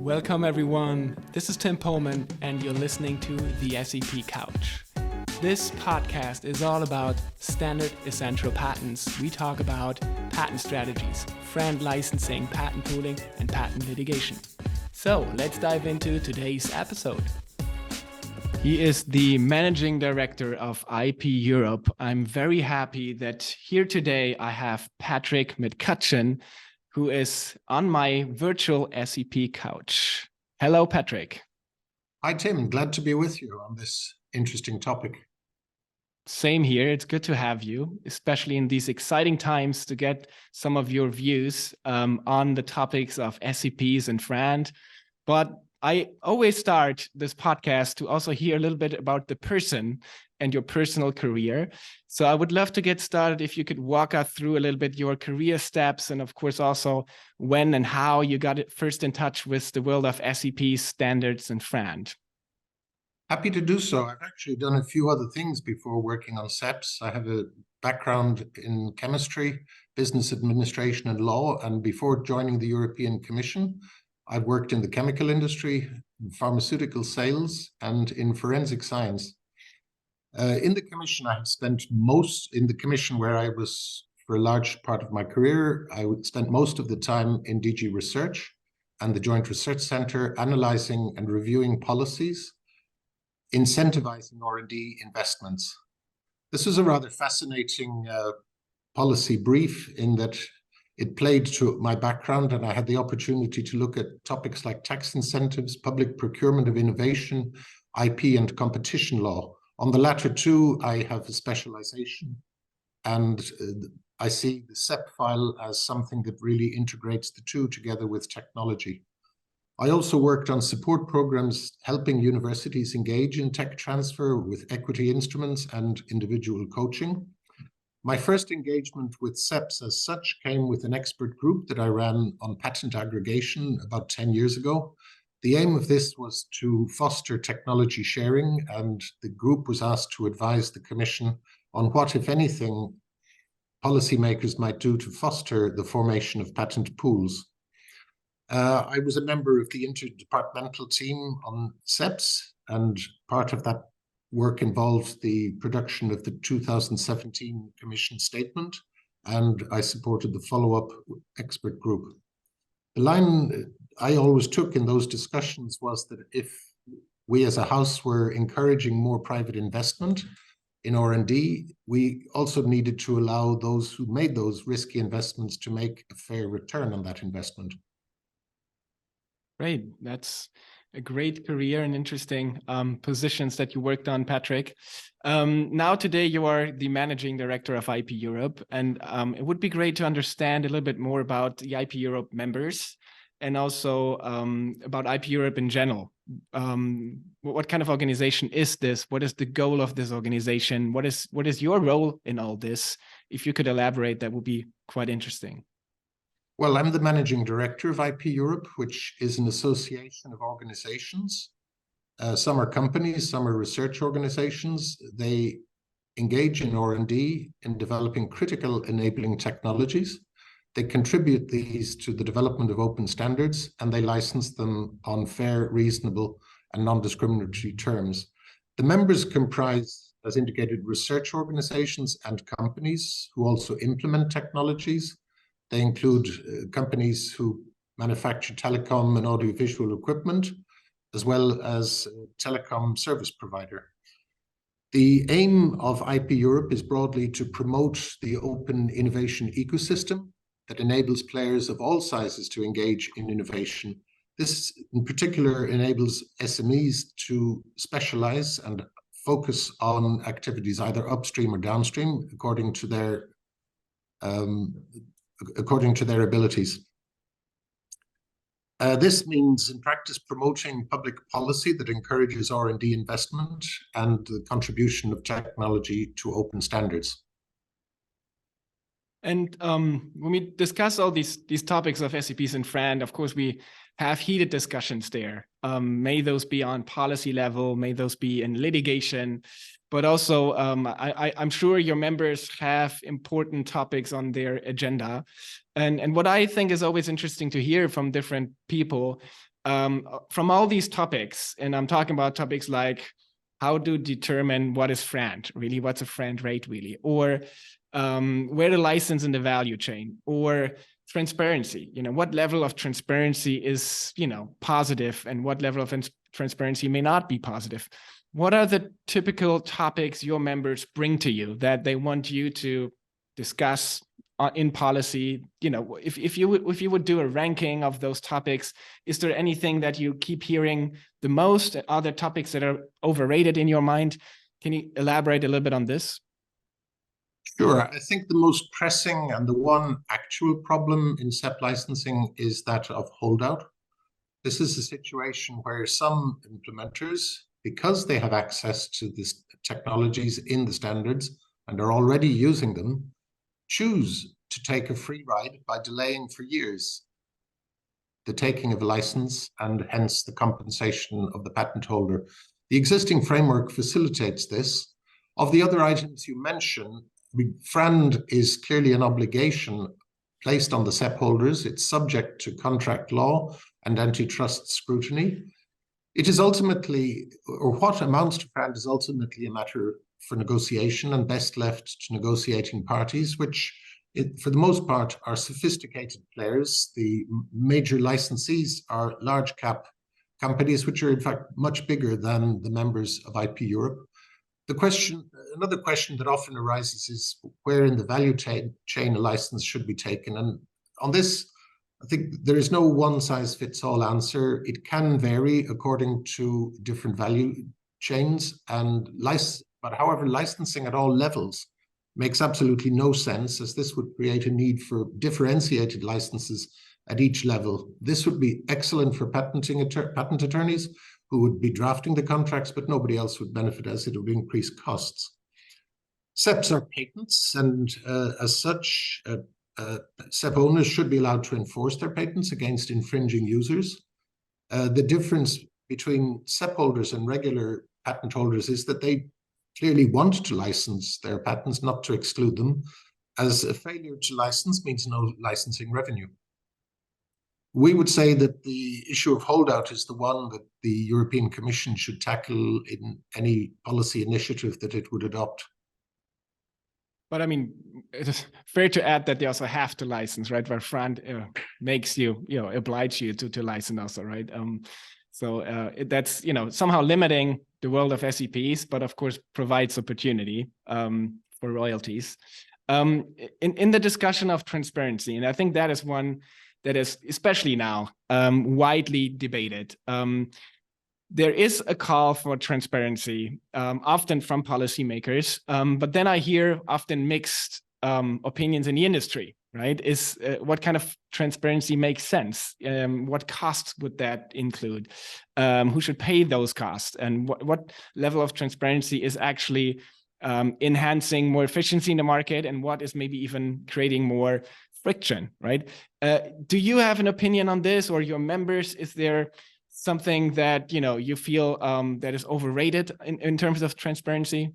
Welcome everyone, this is Tim Pullman and you're listening to the SEP Couch. This podcast is all about standard essential patents. We talk about patent strategies, FRAND licensing, patent pooling, and patent litigation. So let's dive into today's episode. He is the Managing Director of IP Europe. I'm very happy that here today I have Patrick McCutcheon, who is on my virtual SEP couch. Hello, Patrick. Hi, Tim. Glad to be with you on this interesting topic. Same here. It's good to have you, especially in these exciting times to get some of your views on the topics of SEPs and FRAND. But I always start this podcast to also hear a little bit about the person and your personal career. So I would love to get started if you could walk us through a little bit your career steps and of course also when and how you got first in touch with the world of SEPs, standards and FRAND. Happy to do so. I've actually done a few other things before working on SEPs. I have a background in chemistry, business administration and law, and before joining the European Commission, I've worked in the chemical industry, in pharmaceutical sales, and in forensic science. In the Commission, I have spent in the Commission where I was for a large part of my career, I spent most of the time in DG Research and the Joint Research Centre, analysing and reviewing policies, incentivizing R&D investments. This was a rather fascinating policy brief in that it played to my background, and I had the opportunity to look at topics like tax incentives, public procurement of innovation, IP and competition law. On the latter two, I have a specialization, and I see the SEP file as something that really integrates the two together with technology. I also worked on support programs helping universities engage in tech transfer with equity instruments and individual coaching. My first engagement with SEPs as such came with an expert group that I ran on patent aggregation about 10 years ago. The aim of this was to foster technology sharing, and the group was asked to advise the Commission on what, if anything, policymakers might do to foster the formation of patent pools. I was a member of the intra-departmental team on SEPs, and part of that work involved the production of the 2017 Commission statement, and I supported the follow-up expert group. The line I always took in those discussions was that if we as a house were encouraging more private investment in R&D, we also needed to allow those who made those risky investments to make a fair return on that investment. Great. That's a great career and interesting positions that you worked on, Patrick. Now today you are the Managing Director of IP Europe, and it would be great to understand a little bit more about the IP Europe members and also about IP Europe in general. What kind of organization is this? What is the goal of this organization? What is your role in all this? If you could elaborate, that would be quite interesting. Well, I'm the Managing Director of IP Europe, which is an association of organizations. Some are companies, some are research organizations. They engage in R&D in developing critical enabling technologies. They contribute these to the development of open standards, and they license them on fair, reasonable, and non-discriminatory terms. The members comprise, as indicated, research organizations and companies who also implement technologies. They include companies who manufacture telecom and audiovisual equipment, as well as a telecom service provider. The aim of IP Europe is broadly to promote the open innovation ecosystem that enables players of all sizes to engage in innovation. This in particular enables SMEs to specialize and focus on activities either upstream or downstream according to their abilities. This means in practice promoting public policy that encourages R&D investment and the contribution of technology to open standards. And when we discuss all these topics of SEPs and FRAND, of course, we have heated discussions there. May those be on policy level, may those be in litigation, but also I'm sure your members have important topics on their agenda. And what I think is always interesting to hear from different people from all these topics, and I'm talking about topics like how to determine what is FRAND, really, what's a FRAND rate, really, or where to license in the value chain, or transparency, what level of transparency is, positive, and what level of transparency may not be positive. What are the typical topics your members bring to you that they want you to discuss in policy? If you would do a ranking of those topics, is there anything that you keep hearing the most? Are there topics that are overrated in your mind? Can you elaborate a little bit on this? Sure. I think the most pressing and the one actual problem in SEP licensing is that of holdout. This is a situation where some implementers, because they have access to these technologies in the standards and are already using them, choose to take a free ride by delaying for years the taking of a license and hence the compensation of the patent holder. The existing framework facilitates this. Of the other items you mentioned, FRAND is clearly an obligation placed on the SEP holders. It's subject to contract law and antitrust scrutiny. It is ultimately, or what amounts to FRAND is ultimately a matter for negotiation and best left to negotiating parties, which for the most part are sophisticated players. The major licensees are large cap companies, which are in fact much bigger than the members of IP Europe. Another question that often arises is where in the value chain a license should be taken. And on this, I think there is no one-size-fits-all answer. It can vary according to different value chains, but however, licensing at all levels makes absolutely no sense, as this would create a need for differentiated licenses at each level. This would be excellent for patent attorneys who would be drafting the contracts, but nobody else would benefit, as it would increase costs. SEPs are patents, and as such, SEP owners should be allowed to enforce their patents against infringing users. The difference between SEP holders and regular patent holders is that they clearly want to license their patents, not to exclude them, as a failure to license means no licensing revenue. We would say that the issue of holdout is the one that the European Commission should tackle in any policy initiative that it would adopt. But I mean, it is fair to add that they also have to license, right? Where FRAND makes you, oblige you to license also, right? That's, somehow limiting the world of SEPs, but of course provides opportunity for royalties. In the discussion of transparency, and I think that is one that is, especially now, widely debated. There is a call for transparency, often from policymakers, but then I hear often mixed opinions in the industry, right? What kind of transparency makes sense? What costs would that include? Who should pay those costs? And what level of transparency is actually enhancing more efficiency in the market, and what is maybe even creating more friction, right? Do you have an opinion on this, or your members? Is there something that you feel that is overrated in terms of transparency?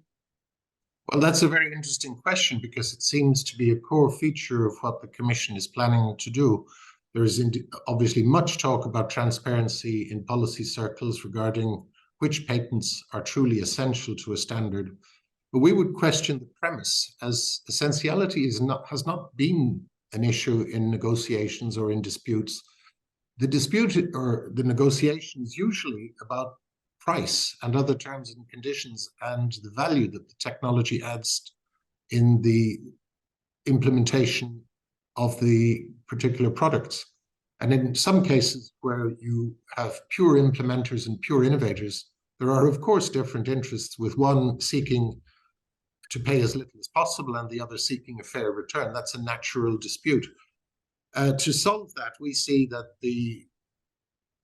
Well, that's a very interesting question, because it seems to be a core feature of what the Commission is planning to do. There is obviously much talk about transparency in policy circles regarding which patents are truly essential to a standard. But we would question the premise, as essentiality has not been an issue in negotiations or in disputes. The dispute or the negotiation is usually about price and other terms and conditions and the value that the technology adds in the implementation of the particular products. And in some cases where you have pure implementers and pure innovators, there are of course different interests, with one seeking to pay as little as possible and the other seeking a fair return. That's a natural dispute. To solve that, we see that the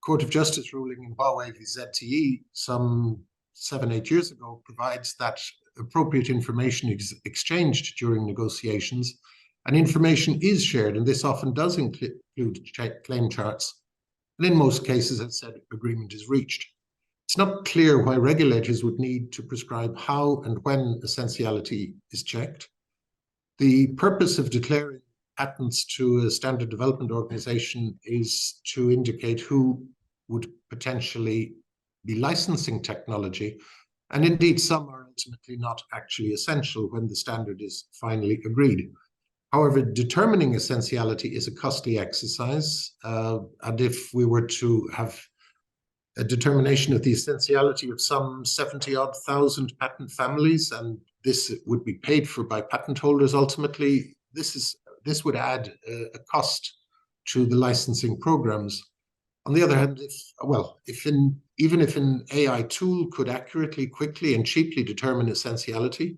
Court of Justice ruling in Huawei v. ZTE some 7-8 years ago provides that appropriate information is exchanged during negotiations, and information is shared, and this often does include claim charts. And in most cases, as I said, agreement is reached. It's not clear why regulators would need to prescribe how and when essentiality is checked. The purpose of declaring patents to a standard development organization is to indicate who would potentially be licensing technology. And indeed, some are ultimately not actually essential when the standard is finally agreed. However, determining essentiality is a costly exercise. And if we were to have a determination of the essentiality of some 70-odd thousand patent families, and this would be paid for by patent holders ultimately, this would add a cost to the licensing programs. On the other hand, even if an AI tool could accurately, quickly, and cheaply determine essentiality,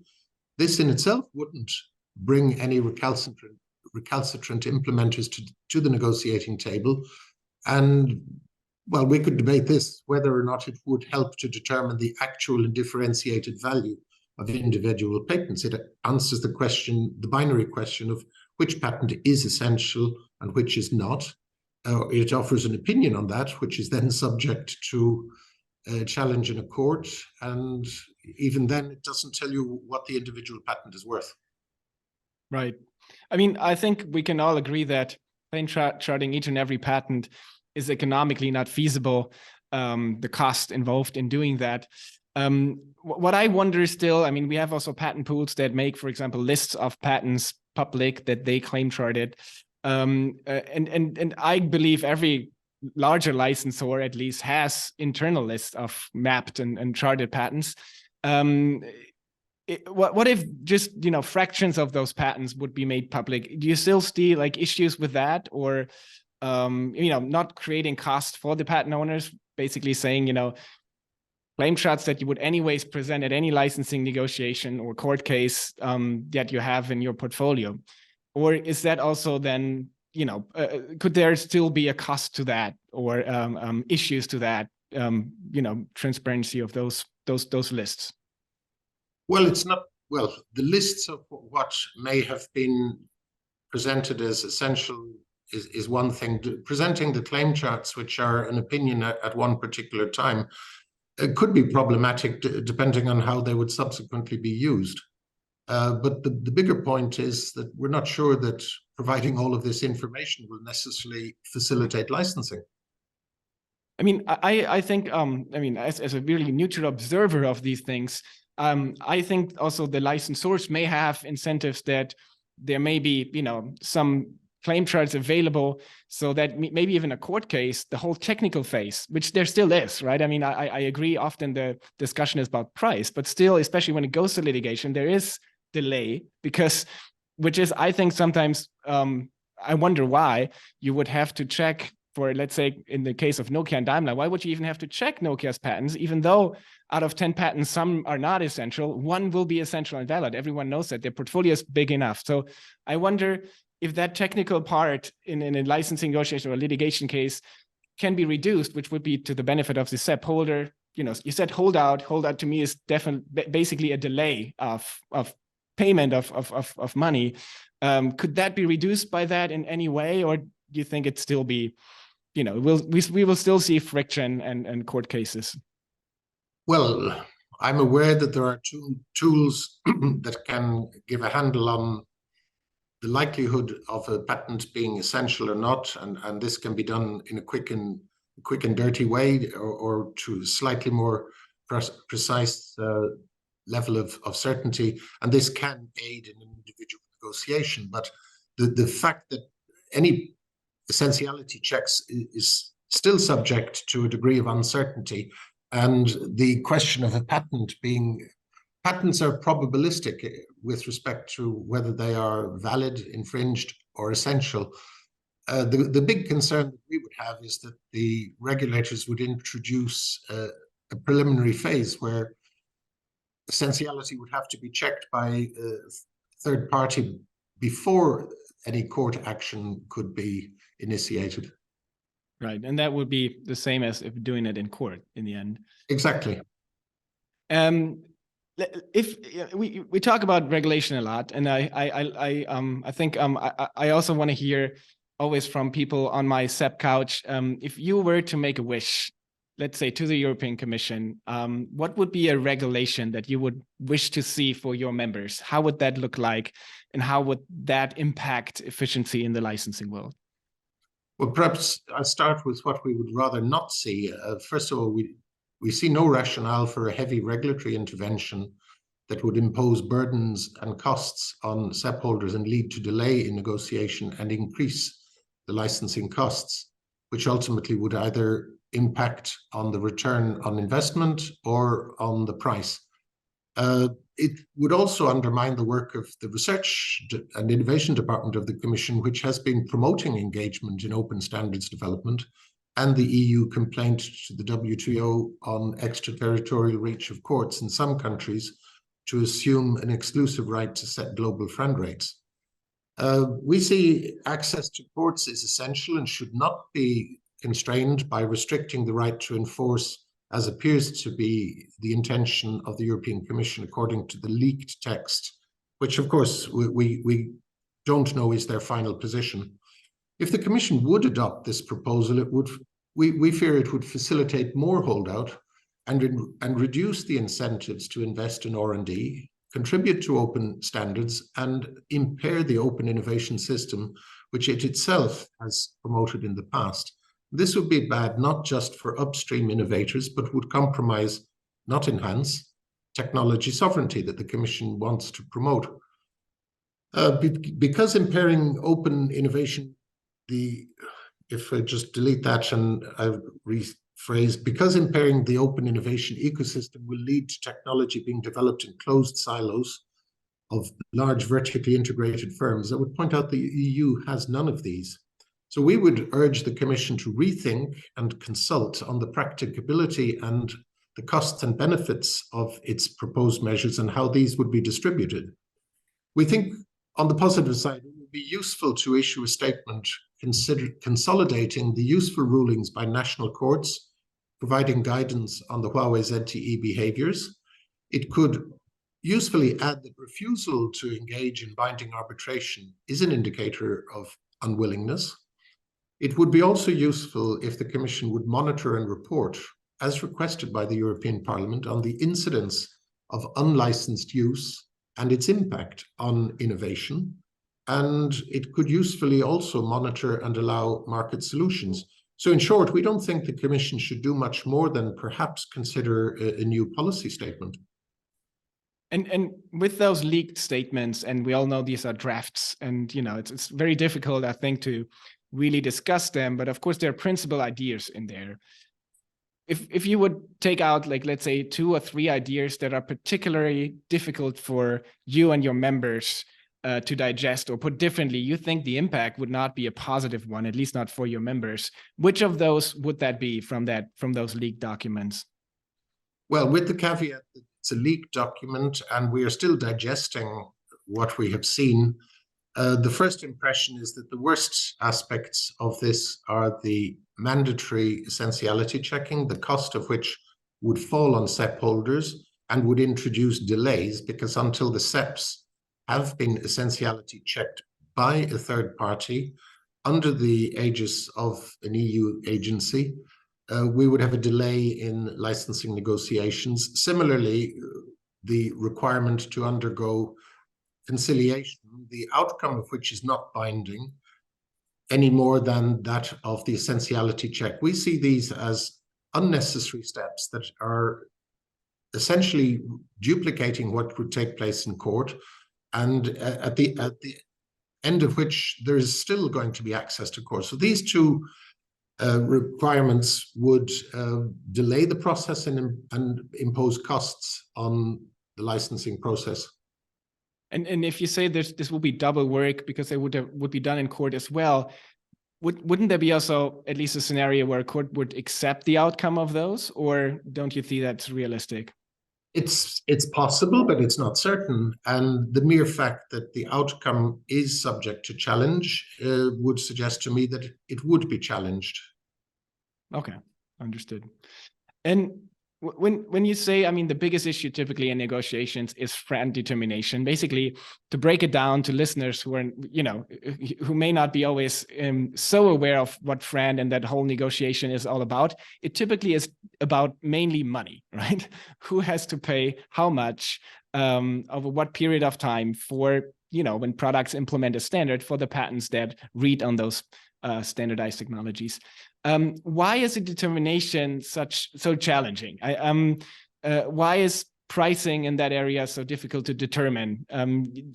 this in itself wouldn't bring any recalcitrant implementers to the negotiating table. And well, we could debate this, whether or not it would help to determine the actual and differentiated value of individual patents. It answers the question, the binary question of which patent is essential and which is not. It offers an opinion on that, which is then subject to challenge in a court. And even then, it doesn't tell you what the individual patent is worth. Right. I mean, I think we can all agree that claim charting each and every patent is economically not feasible, the cost involved in doing that. What I wonder still, I mean, we have also patent pools that make, for example, lists of patents public that they claim charted. And I believe every larger licensor at least has internal lists of mapped and charted patents. What if just, fractions of those patents would be made public? Do you still see like issues with that, or not creating cost for the patent owners, basically saying, claim charts that you would anyways present at any licensing negotiation or court case that you have in your portfolio? Or is that also then, could there still be a cost to that, or issues to that, transparency of those lists? Well, it's not, well, the lists of what may have been presented as essential is one thing. Presenting the claim charts, which are an opinion at one particular time, it could be problematic depending on how they would subsequently be used. But the bigger point is that we're not sure that providing all of this information will necessarily facilitate licensing. I mean, I think, as a really neutral observer of these things, I think also the licensors may have incentives that there may be, some claim charts available, so that maybe even a court case, the whole technical phase, which there still is, right? I mean, I agree often the discussion is about price, but still, especially when it goes to litigation, there is delay, which is, I think sometimes, I wonder why you would have to check for, let's say, in the case of Nokia and Daimler, why would you even have to check Nokia's patents, even though out of 10 patents, some are not essential, one will be essential and valid. Everyone knows that their portfolio is big enough. So I wonder if that technical part in a licensing negotiation or a litigation case can be reduced, which would be to the benefit of the SEP holder. You said holdout. Holdout to me is definitely basically a delay of payment of money. Could that be reduced by that in any way, or do you think it still be, we will still see friction and court cases? Well, I'm aware that there are two tools that can give a handle on the likelihood of a patent being essential or not, and this can be done in a quick and dirty way, or to slightly more precise level of certainty, and this can aid in an individual negotiation. But the fact that any essentiality checks is still subject to a degree of uncertainty, and the question of a patent being, patents are probabilistic with respect to whether they are valid, infringed, or essential. The big concern that we would have is that the regulators would introduce a preliminary phase where essentiality would have to be checked by a third party before any court action could be initiated. Right, and that would be the same as if doing it in court in the end. Exactly. If we talk about regulation a lot, and I think I also want to hear always from people on my SEP couch. If you were to make a wish, let's say to the European Commission, what would be a regulation that you would wish to see for your members? How would that look like, and how would that impact efficiency in the licensing world? Well, perhaps I'll start with what we would rather not see. First of all, we see no rationale for a heavy regulatory intervention that would impose burdens and costs on SEP holders and lead to delay in negotiation and increase the licensing costs, which ultimately would either impact on the return on investment or on the price. It would also undermine the work of the Research and Innovation Department of the Commission, which has been promoting engagement in open standards development, and the EU complaint to the WTO on extraterritorial reach of courts in some countries to assume an exclusive right to set global FRAND rates. We see access to courts is essential and should not be constrained by restricting the right to enforce, as appears to be the intention of the European Commission, according to the leaked text, which of course we don't know is their final position. If the Commission would adopt this proposal, we fear it would facilitate more holdout and reduce the incentives to invest in R&D, contribute to open standards, and impair the open innovation system, which it itself has promoted in the past. This would be bad not just for upstream innovators, but would compromise, not enhance, technology sovereignty that the Commission wants to promote. Because impairing open innovation, if I just delete that and I rephrase, because impairing the open innovation ecosystem will lead to technology being developed in closed silos of large vertically integrated firms, I would point out the EU has none of these. So we would urge the Commission to rethink and consult on the practicability and the costs and benefits of its proposed measures and how these would be distributed. We think on the positive side, it would be useful to issue a statement consolidating the useful rulings by national courts, providing guidance on the Huawei ZTE behaviors. It could usefully add that refusal to engage in binding arbitration is an indicator of unwillingness. It would be also useful if the Commission would monitor and report, as requested by the European Parliament, on the incidence of unlicensed use and its impact on innovation. And it could usefully also monitor and allow market solutions. So in short, we don't think the Commission should do much more than perhaps consider a new policy statement. And with those leaked statements, and we all know these are drafts, and it's very difficult, I think, to really discuss them, but of course there are principal ideas in there. If you would take out, like, let's say 2 or 3 ideas that are particularly difficult for you and your members to digest, or put differently, you think the impact would not be a positive one, at least not for your members, which of those would that be from those leaked documents? Well, with the caveat that it's a leaked document and we are still digesting what we have seen, the first impression is that the worst aspects of this are the mandatory essentiality checking, the cost of which would fall on SEP holders and would introduce delays, because until the SEPs have been essentiality checked by a third party under the aegis of an EU agency, we would have a delay in licensing negotiations. Similarly, the requirement to undergo conciliation, the outcome of which is not binding any more than that of the essentiality check. We see these as unnecessary steps that are essentially duplicating what would take place in court, and at the end of which there is still going to be access to court. So these 2 requirements would delay the process and impose costs on the licensing process. And if you say this will be double work because they would be done in court as well, wouldn't there be also at least a scenario where a court would accept the outcome of those, or don't you think that's realistic? It's possible, but it's not certain. And the mere fact that the outcome is subject to challenge would suggest to me that it would be challenged. Okay, understood. And when you say, I mean, the biggest issue typically in negotiations is FRAND determination, basically, to break it down to listeners who are, who may not be always so aware of what FRAND and that whole negotiation is all about, it typically is about mainly money, right? Who has to pay how much over what period of time for, when products implement a standard for the patents that read on those standardized technologies. Why is the determination so challenging? Why is pricing in that area so difficult to determine?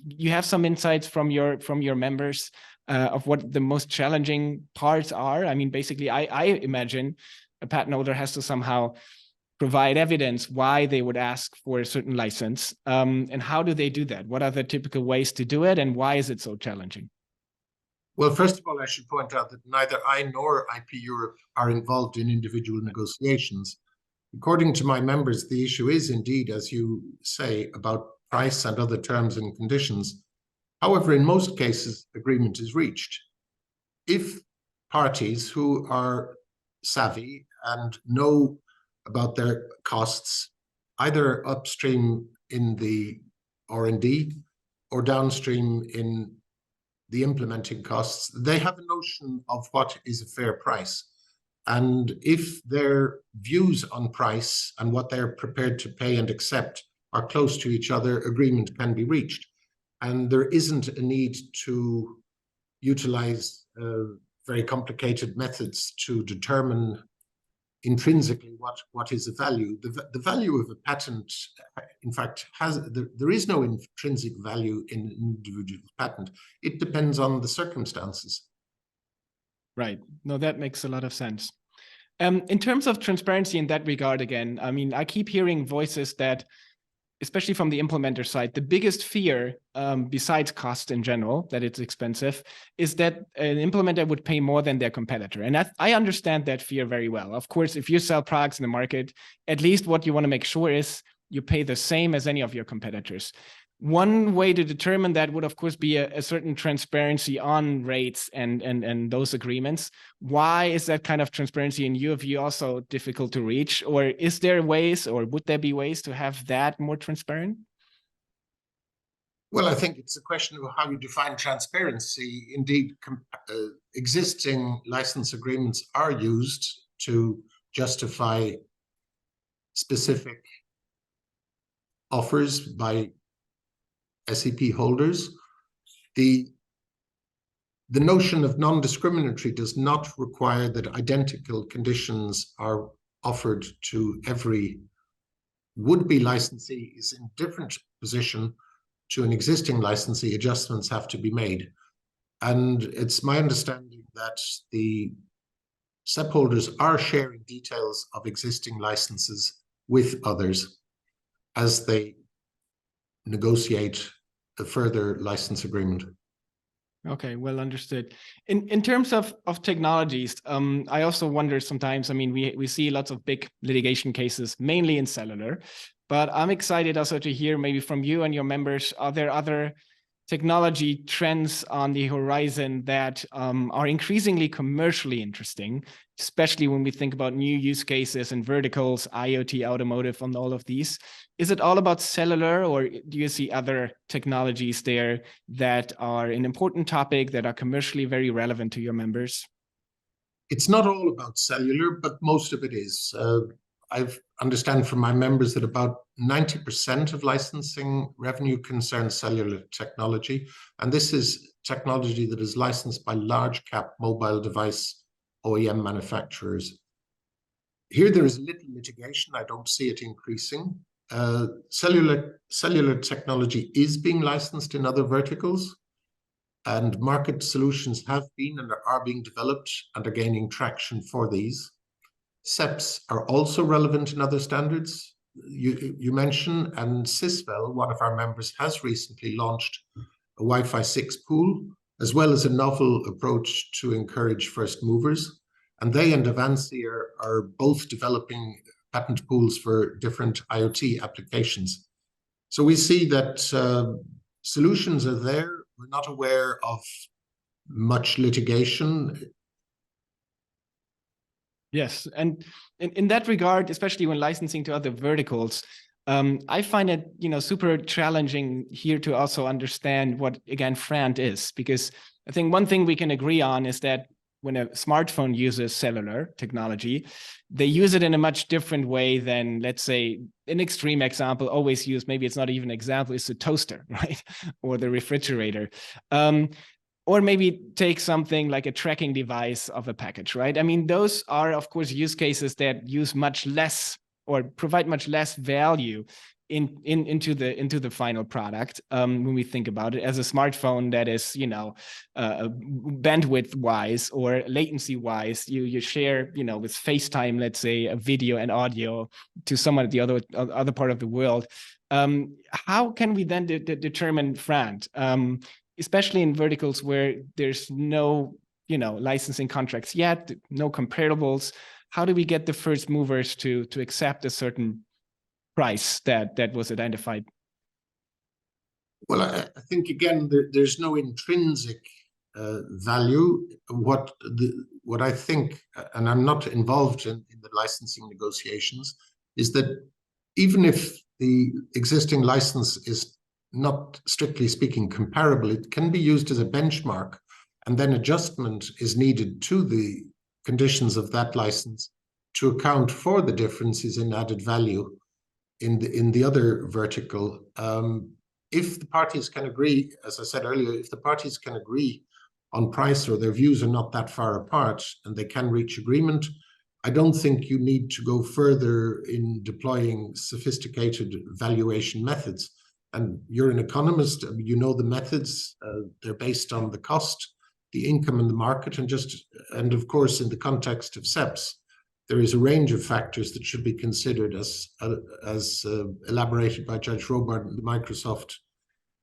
You have some insights from your members of what the most challenging parts are. I mean, basically, I imagine a patent holder has to somehow provide evidence why they would ask for a certain license. And how do they do that? What are the typical ways to do it, and why is it so challenging? Well, first of all, I should point out that neither I nor IP Europe are involved in individual negotiations. According to my members, the issue is indeed, as you say, about price and other terms and conditions. However, in most cases, agreement is reached. If parties who are savvy and know about their costs, either upstream in the R&D or downstream in the implementing costs, they have a notion of what is a fair price. And if their views on price and what they're prepared to pay and accept are close to each other, agreement can be reached. And there isn't a need to utilize very complicated methods to determine intrinsically what is the value. The value of a patent, in fact, there is no intrinsic value in an individual patent. It depends on the circumstances. Right. No, that makes a lot of sense. In terms of transparency in that regard, again, I mean, I keep hearing voices that, especially from the implementer side, the biggest fear, besides cost in general, that it's expensive, is that an implementer would pay more than their competitor. And I understand that fear very well. Of course, if you sell products in the market, at least what you want to make sure is you pay the same as any of your competitors. One way to determine that would, of course, be a certain transparency on rates and those agreements. Why is that kind of transparency in your view also difficult to reach? Or is there ways, or would there be ways to have that more transparent? Well, I think it's a question of how you define transparency. Indeed, existing license agreements are used to justify specific offers by SEP holders. The notion of non-discriminatory does not require that identical conditions are offered to every would-be licensee is in different position to an existing licensee. Adjustments have to be made. And it's my understanding that the SEP holders are sharing details of existing licenses with others as they negotiate a further license agreement. Okay, well understood. In terms of technologies, I also wonder sometimes, I mean, we see lots of big litigation cases, mainly in cellular, but I'm excited also to hear maybe from you and your members, are there other technology trends on the horizon that are increasingly commercially interesting, especially when we think about new use cases and verticals, IoT, automotive, and all of these? Is it all about cellular, or do you see other technologies there that are an important topic that are commercially very relevant to your members? It's not all about cellular, but most of it is. I understand from my members that about 90% of licensing revenue concerns cellular technology. And this is technology that is licensed by large cap mobile device OEM manufacturers. Here there is little mitigation. I don't see it increasing. Cellular technology is being licensed in other verticals, and market solutions have been and are being developed and are gaining traction for these. SEPs are also relevant in other standards. You mentioned, and CISVEL, one of our members, has recently launched a Wi-Fi 6 pool, as well as a novel approach to encourage first movers. And they and Avanci are both developing patent pools for different IoT applications. So we see that solutions are there. We're not aware of much litigation. Yes, and in that regard, especially when licensing to other verticals, I find it, super challenging here to also understand what, again, FRAND is, because I think one thing we can agree on is that when a smartphone uses cellular technology, they use it in a much different way than, let's say, an extreme example always used, maybe it's not even an example, is the toaster, right? Or the refrigerator. or maybe take something like a tracking device of a package, right? I mean, those are, of course, use cases that use much less or provide much less value into the final product when we think about it as a smartphone that is, you know, bandwidth wise or latency wise, you share, you know, with FaceTime, let's say, a video and audio to someone at the other part of the world. How can we then determine FRAND, especially in verticals where there's no, you know, licensing contracts yet, no comparables? How do we get the first movers to accept a certain price that was identified? Well, I think again there's no intrinsic value. What I think, and I'm not involved in the licensing negotiations, is that even if the existing license is not strictly speaking comparable, it can be used as a benchmark, and then adjustment is needed to the conditions of that license to account for the differences in added value in the other vertical. If the parties can agree, as I said earlier, if the parties can agree on price or their views are not that far apart and they can reach agreement, I don't think you need to go further in deploying sophisticated valuation methods. And you're an economist, you know the methods, they're based on the cost, the income in the market, and of course, in the context of SEPs, there is a range of factors that should be considered as elaborated by Judge Robart in the Microsoft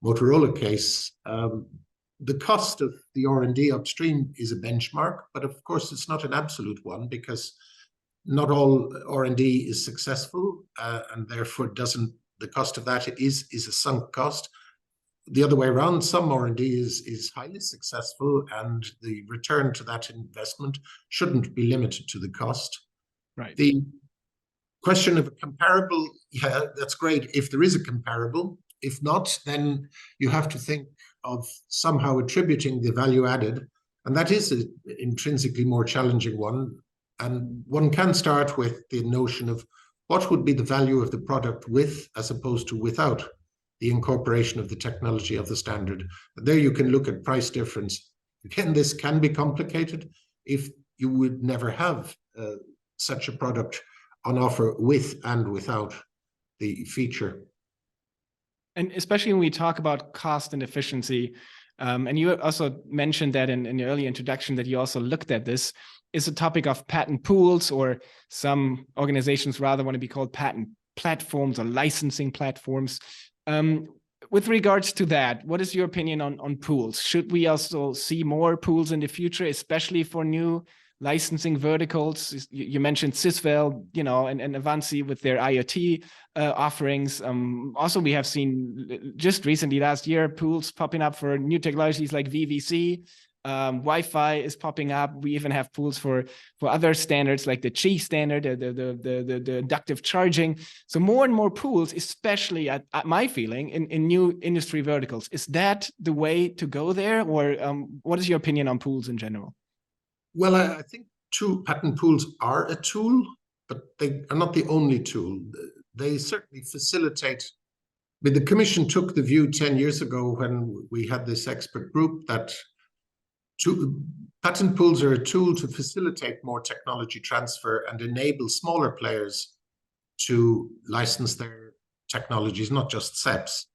Motorola case. The cost of the R&D upstream is a benchmark, but of course it's not an absolute one, because not all R&D is successful, and therefore the cost of that is a sunk cost. The other way around, some R&D is highly successful, and the return to that investment shouldn't be limited to the cost. Right. The question of a comparable, yeah, that's great if there is a comparable. If not, then you have to think of somehow attributing the value added, and that is an intrinsically more challenging one. And one can start with the notion of what would be the value of the product with as opposed to without the incorporation of the technology of the standard. There you can look at price difference. Again, this can be complicated if you would never have such a product on offer with and without the feature. And especially when we talk about cost and efficiency, and you also mentioned that in your early introduction that you also looked at this, is a topic of patent pools, or some organizations rather want to be called patent platforms or licensing platforms. With regards to that, what is your opinion on pools? Should we also see more pools in the future, especially for new licensing verticals? You mentioned Sysvel, you know, and Avanci with their IoT offerings. Also, we have seen just recently last year pools popping up for new technologies like VVC. Wi-Fi is popping up. We even have pools for other standards like the Qi standard, the inductive charging. So more and more pools, especially at my feeling in new industry verticals. Is that the way to go there, or what is your opinion on pools in general? Well, I think patent pools are a tool, but they are not the only tool. They certainly facilitate. But the Commission took the view 10 years ago when we had this expert group that patent pools are a tool to facilitate more technology transfer and enable smaller players to license their technologies, not just SEPs.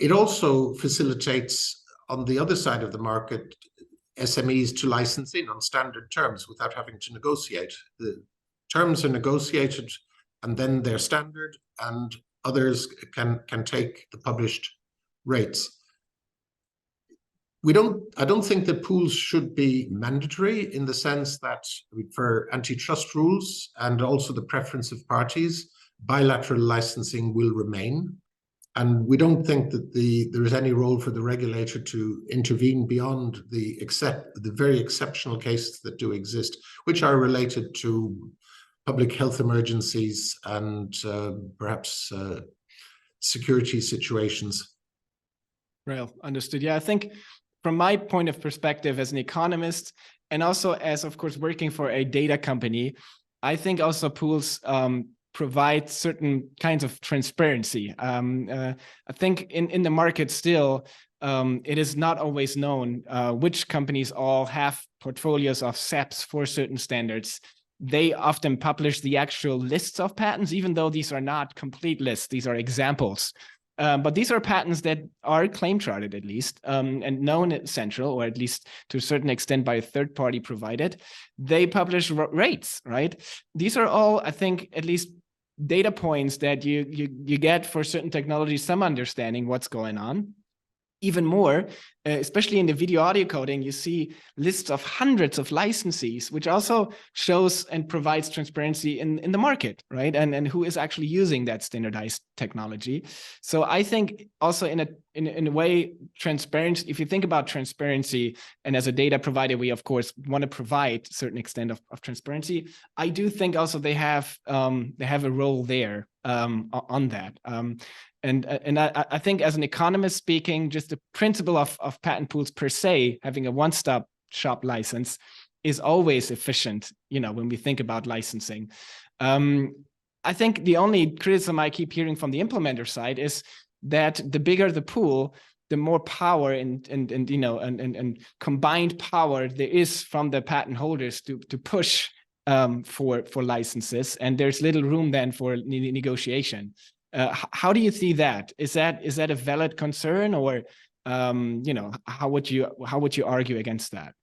It also facilitates, on the other side of the market, SMEs to license in on standard terms without having to negotiate. The terms are negotiated and then they're standard, and others can take the published rates. I don't think that pools should be mandatory, in the sense that for antitrust rules and also the preference of parties, bilateral licensing will remain. And we don't think that there is any role for the regulator to intervene beyond the very exceptional cases that do exist, which are related to public health emergencies and perhaps security situations. Well, understood. Yeah, I think from my point of perspective as an economist, and also as, of course, working for a data company, I think also pools provide certain kinds of transparency. I think in the market still, it is not always known which companies all have portfolios of SEPs for certain standards. They often publish the actual lists of patents, even though these are not complete lists. These are examples. But these are patents that are claim charted, at least, and known at central, or at least to a certain extent by a third party provided. They publish rates, right? These are all, I think, at least data points that you get for certain technologies, some understanding what's going on. Even more, especially in the video audio coding, you see lists of hundreds of licensees, which also shows and provides transparency in the market, right? And who is actually using that standardized technology. So I think also in a way, transparency, if you think about transparency, and as a data provider, we of course want to provide a certain extent of transparency. I do think also they have a role there on that. And I think as an economist speaking, just the principle of patent pools per se, having a one-stop shop license is always efficient, when we think about licensing. I think the only criticism I keep hearing from the implementer side is that the bigger the pool, the more power and combined power there is from the patent holders to push for licenses, and there's little room then for negotiation. How do you see that? Is that a valid concern, or how would you argue against that?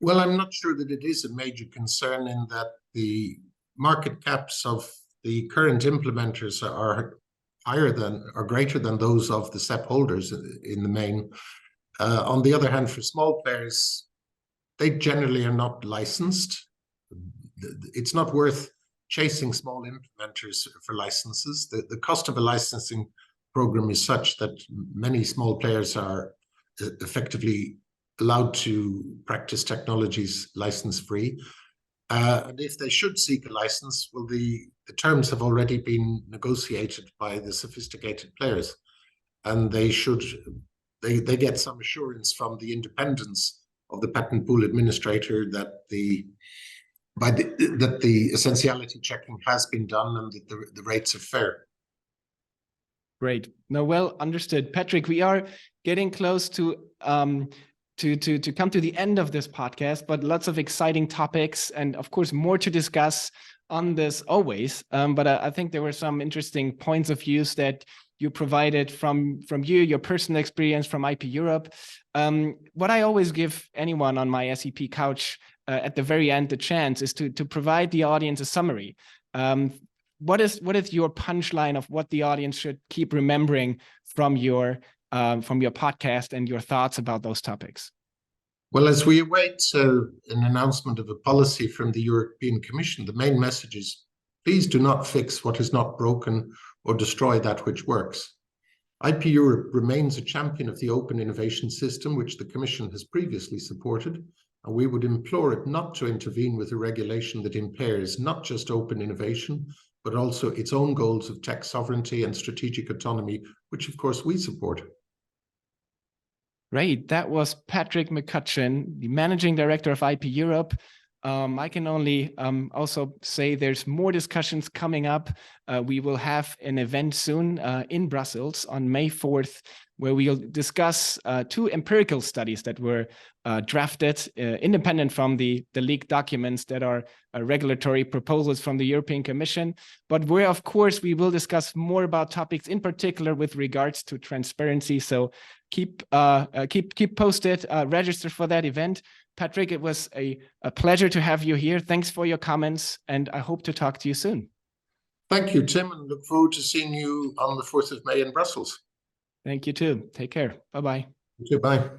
Well, I'm not sure that it is a major concern, in that the market caps of the current implementers are greater than those of the SEP holders in the main. On the other hand, for small players, they generally are not licensed. It's not worth chasing small implementers for licenses. The cost of a licensing program is such that many small players are effectively allowed to practice technologies license-free. And if they should seek a license, well, the terms have already been negotiated by the sophisticated players, and they get some assurance from the independence of the patent pool administrator that the essentiality checking has been done and that the rates are fair. Great. No, well understood. Patrick, we are getting close to come to the end of this podcast, but lots of exciting topics and of course more to discuss on this always. But I think there were some interesting points of views that you provided from your personal experience from IP Europe. What I always give anyone on my SEP couch at the very end the chance is to provide the audience a summary. What is your punchline of what the audience should keep remembering from your podcast and your thoughts about those topics? Well, as we await an announcement of a policy from the European Commission, the main message is, please do not fix what is not broken or destroy that which works. IP Europe remains a champion of the open innovation system, which the Commission has previously supported, and we would implore it not to intervene with a regulation that impairs not just open innovation, but also its own goals of tech sovereignty and strategic autonomy, which of course we support. Great. That was Patrick McCutcheon, the Managing Director of IP Europe. I can only also say there's more discussions coming up. We will have an event soon in Brussels on May 4th, where we'll discuss two empirical studies that were drafted independent from the leaked documents that are regulatory proposals from the European Commission. But where, of course, we will discuss more about topics in particular with regards to transparency. So keep posted, register for that event. Patrick, it was a pleasure to have you here. Thanks for your comments, and I hope to talk to you soon. Thank you, Tim, and look forward to seeing you on the 4th of May in Brussels. Thank you too. Take care. Bye-bye. Goodbye.